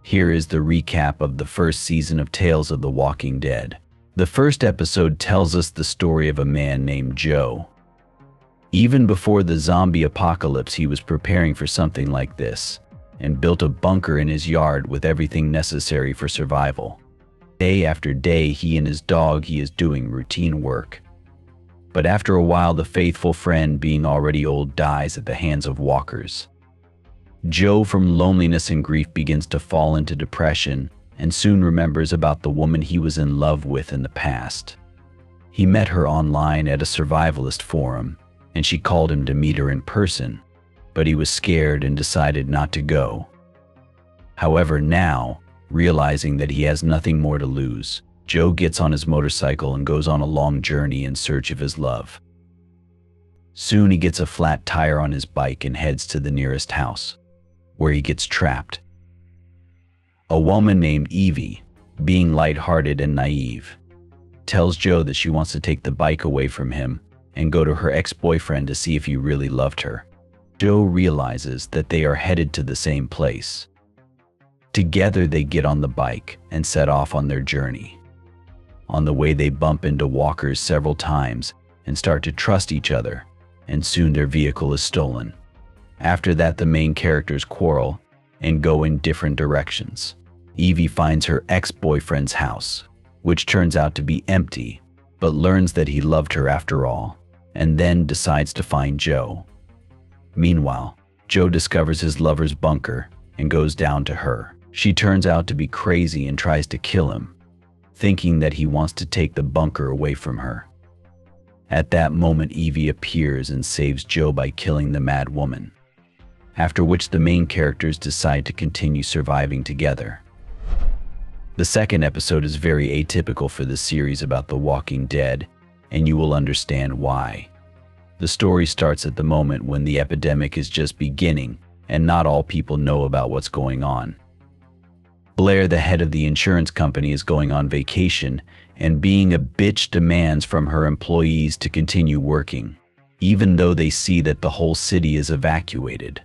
Here is the recap of the first season of Tales of the Walking Dead. The first episode tells us the story of a man named Joe. Even before the zombie apocalypse, he was preparing for something like this and built a bunker in his yard with everything necessary for survival. Day after day, he and his dog is doing routine work. But after a while, the faithful friend, being already old, dies at the hands of walkers. Joe, from loneliness and grief, begins to fall into depression and soon remembers about the woman he was in love with in the past. He met her online at a survivalist forum, and she called him to meet her in person, but he was scared and decided not to go. However, now, realizing that he has nothing more to lose, Joe gets on his motorcycle and goes on a long journey in search of his love. Soon he gets a flat tire on his bike and heads to the nearest house, where he gets trapped. A woman named Eevee, being lighthearted and naive, tells Joe that she wants to take the bike away from him and go to her ex-boyfriend to see if he really loved her. Joe realizes that they are headed to the same place. Together they get on the bike and set off on their journey. On the way, they bump into walkers several times and start to trust each other, and soon their vehicle is stolen. After that, the main characters quarrel and go in different directions. Eevee finds her ex-boyfriend's house, which turns out to be empty, but learns that he loved her after all, and then decides to find Joe. Meanwhile, Joe discovers his lover's bunker and goes down to her. She turns out to be crazy and tries to kill him, thinking that he wants to take the bunker away from her. At that moment, Eevee appears and saves Joe by killing the mad woman, after which the main characters decide to continue surviving together. The second episode is very atypical for the series about The Walking Dead, and you will understand why. The story starts at the moment when the epidemic is just beginning, and not all people know about what's going on. Blair, the head of the insurance company, is going on vacation, and being a bitch, demands from her employees to continue working, even though they see that the whole city is evacuated.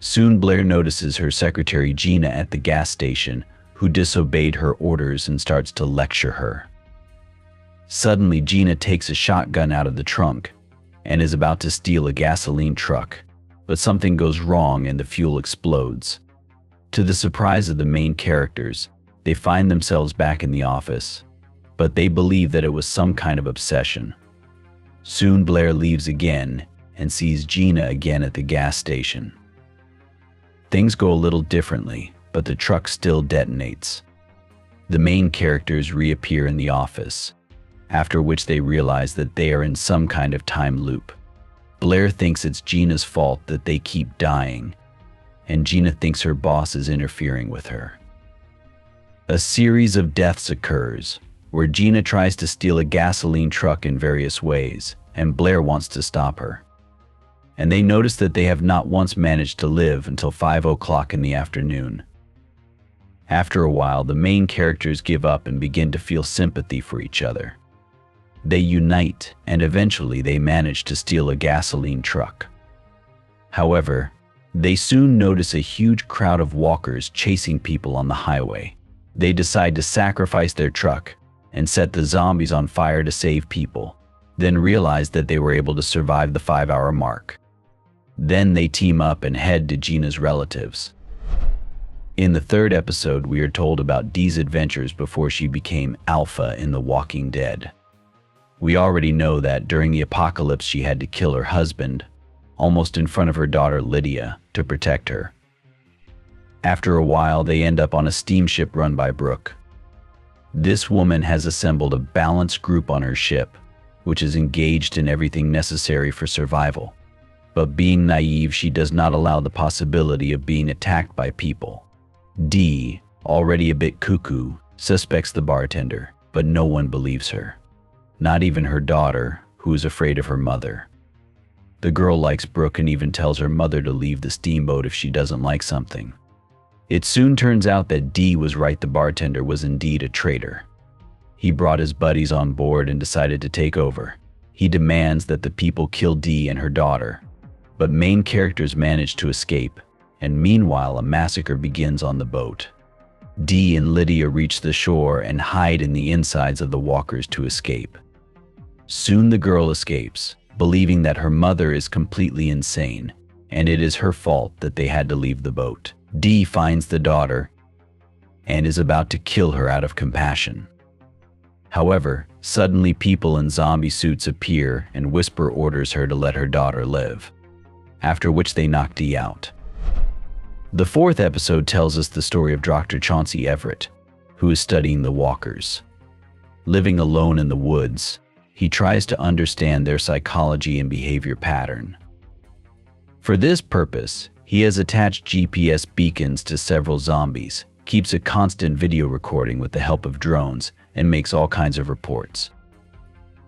Soon Blair notices her secretary Gina at the gas station, who disobeyed her orders and starts to lecture her. Suddenly, Gina takes a shotgun out of the trunk and is about to steal a gasoline truck, but something goes wrong and the fuel explodes. To the surprise of the main characters, they find themselves back in the office, but they believe that it was some kind of obsession. Soon Blair leaves again and sees Gina again at the gas station. Things go a little differently, but the truck still detonates. The main characters reappear in the office, after which they realize that they are in some kind of time loop. Blair thinks it's Gina's fault that they keep dying, and Gina thinks her boss is interfering with her. A series of deaths occurs, where Gina tries to steal a gasoline truck in various ways, and Blair wants to stop her. And they notice that they have not once managed to live until 5 o'clock in the afternoon. After a while, the main characters give up and begin to feel sympathy for each other. They unite, and eventually they manage to steal a gasoline truck. However, they soon notice a huge crowd of walkers chasing people on the highway. They decide to sacrifice their truck and set the zombies on fire to save people, then realize that they were able to survive the 5-hour mark. Then they team up and head to Gina's relatives. In the third episode, we are told about Dee's adventures before she became Alpha in The Walking Dead. We already know that during the apocalypse she had to kill her husband, almost in front of her daughter Lydia, to protect her. After a while, they end up on a steamship run by Brooke. This woman has assembled a balanced group on her ship, which is engaged in everything necessary for survival. But being naive, she does not allow the possibility of being attacked by people. Dee, already a bit cuckoo, suspects the bartender, but no one believes her. Not even her daughter, who is afraid of her mother. The girl likes Brooke and even tells her mother to leave the steamboat if she doesn't like something. It soon turns out that Dee was right. The bartender was indeed a traitor. He brought his buddies on board and decided to take over. He demands that the people kill Dee and her daughter, but main characters manage to escape and meanwhile a massacre begins on the boat. Dee and Lydia reach the shore and hide in the insides of the walkers to escape. Soon the girl escapes, believing that her mother is completely insane, and it is her fault that they had to leave the boat. Dee finds the daughter and is about to kill her out of compassion. However, suddenly people in zombie suits appear and Whisper orders her to let her daughter live, after which they knock Dee out. The fourth episode tells us the story of Dr. Chauncey Everett, who is studying the walkers. Living alone in the woods, he tries to understand their psychology and behavior pattern. For this purpose, he has attached GPS beacons to several zombies, keeps a constant video recording with the help of drones, and makes all kinds of reports.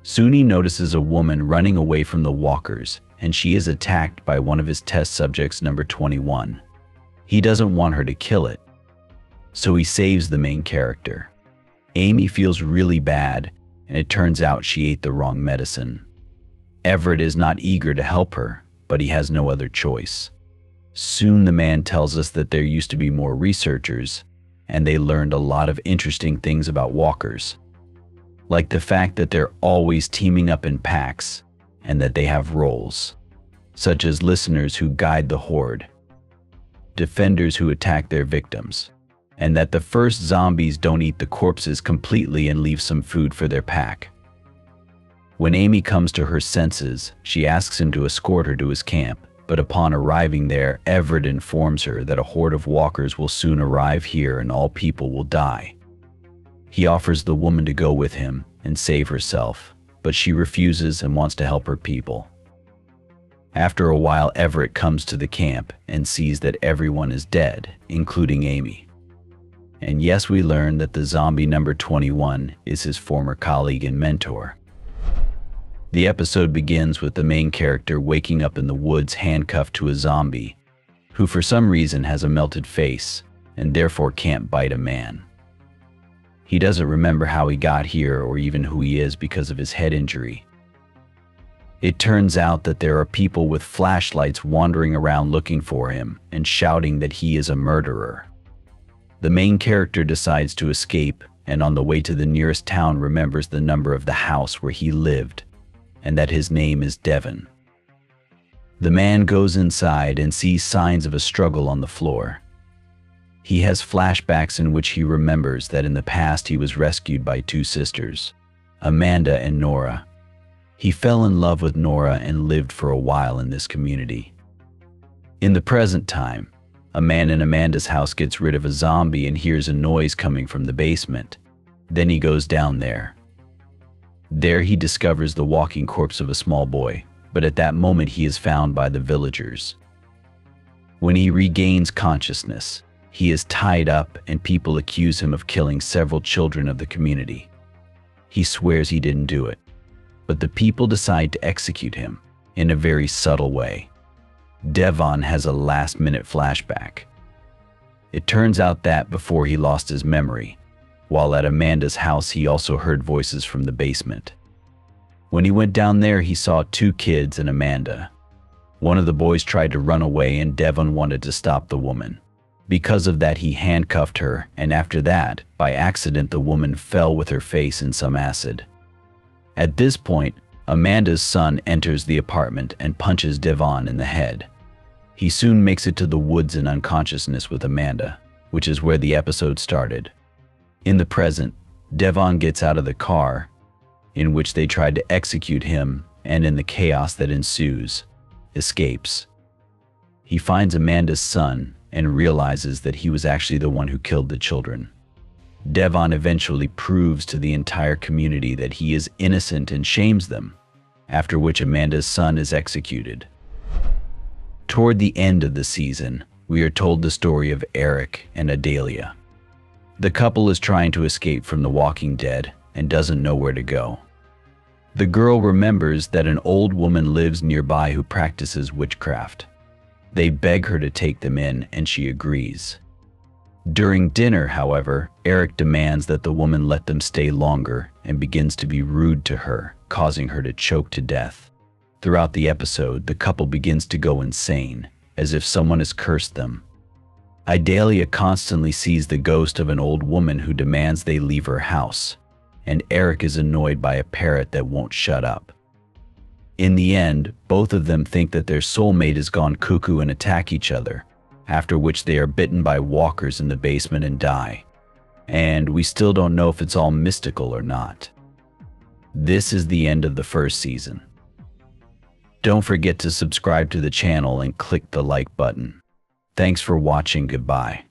Soon he notices a woman running away from the walkers, and she is attacked by one of his test subjects, number 21. He doesn't want her to kill it, so he saves the main character. Amy feels really bad, and it turns out she ate the wrong medicine. Everett is not eager to help her, but he has no other choice. Soon the man tells us that there used to be more researchers, and they learned a lot of interesting things about walkers, like the fact that they're always teaming up in packs, and that they have roles, such as listeners who guide the horde, defenders who attack their victims, and that the first zombies don't eat the corpses completely and leave some food for their pack. When Amy comes to her senses, she asks him to escort her to his camp, but upon arriving there, Everett informs her that a horde of walkers will soon arrive here and all people will die. He offers the woman to go with him and save herself, but she refuses and wants to help her people. After a while, Everett comes to the camp and sees that everyone is dead, including Amy. And yes, we learn that the zombie number 21 is his former colleague and mentor. The episode begins with the main character waking up in the woods handcuffed to a zombie, who for some reason has a melted face and therefore can't bite a man. He doesn't remember how he got here or even who he is because of his head injury. It turns out that there are people with flashlights wandering around looking for him and shouting that he is a murderer. The main character decides to escape, and on the way to the nearest town remembers the number of the house where he lived, and that his name is Devon. The man goes inside and sees signs of a struggle on the floor. He has flashbacks in which he remembers that in the past he was rescued by two sisters, Amanda and Nora. He fell in love with Nora and lived for a while in this community. In the present time, a man in Amanda's house gets rid of a zombie and hears a noise coming from the basement. Then he goes down there. There he discovers the walking corpse of a small boy, but at that moment he is found by the villagers. When he regains consciousness, he is tied up and people accuse him of killing several children of the community. He swears he didn't do it, but the people decide to execute him in a very subtle way. Devon has a last-minute flashback. It turns out that before he lost his memory, while at Amanda's house he also heard voices from the basement. When he went down there, he saw two kids and Amanda. One of the boys tried to run away and Devon wanted to stop the woman. Because of that, he handcuffed her, and after that, by accident, the woman fell with her face in some acid. At this point, Amanda's son enters the apartment and punches Devon in the head. He soon makes it to the woods in unconsciousness with Amanda, which is where the episode started. In the present, Devon gets out of the car, in which they tried to execute him, and in the chaos that ensues, escapes. He finds Amanda's son and realizes that he was actually the one who killed the children. Devon eventually proves to the entire community that he is innocent and shames them, after which Amanda's son is executed. Toward the end of the season, we are told the story of Eric and Adelia. The couple is trying to escape from the Walking Dead and doesn't know where to go. The girl remembers that an old woman lives nearby who practices witchcraft. They beg her to take them in, and she agrees. During dinner, however, Eric demands that the woman let them stay longer and begins to be rude to her, causing her to choke to death. Throughout the episode, the couple begins to go insane, as if someone has cursed them. Idalia constantly sees the ghost of an old woman who demands they leave her house, and Eric is annoyed by a parrot that won't shut up. In the end, both of them think that their soulmate has gone cuckoo and attack each other, after which they are bitten by walkers in the basement and die. And we still don't know if it's all mystical or not. This is the end of the first season. Don't forget to subscribe to the channel and click the like button. Thanks for watching. Goodbye.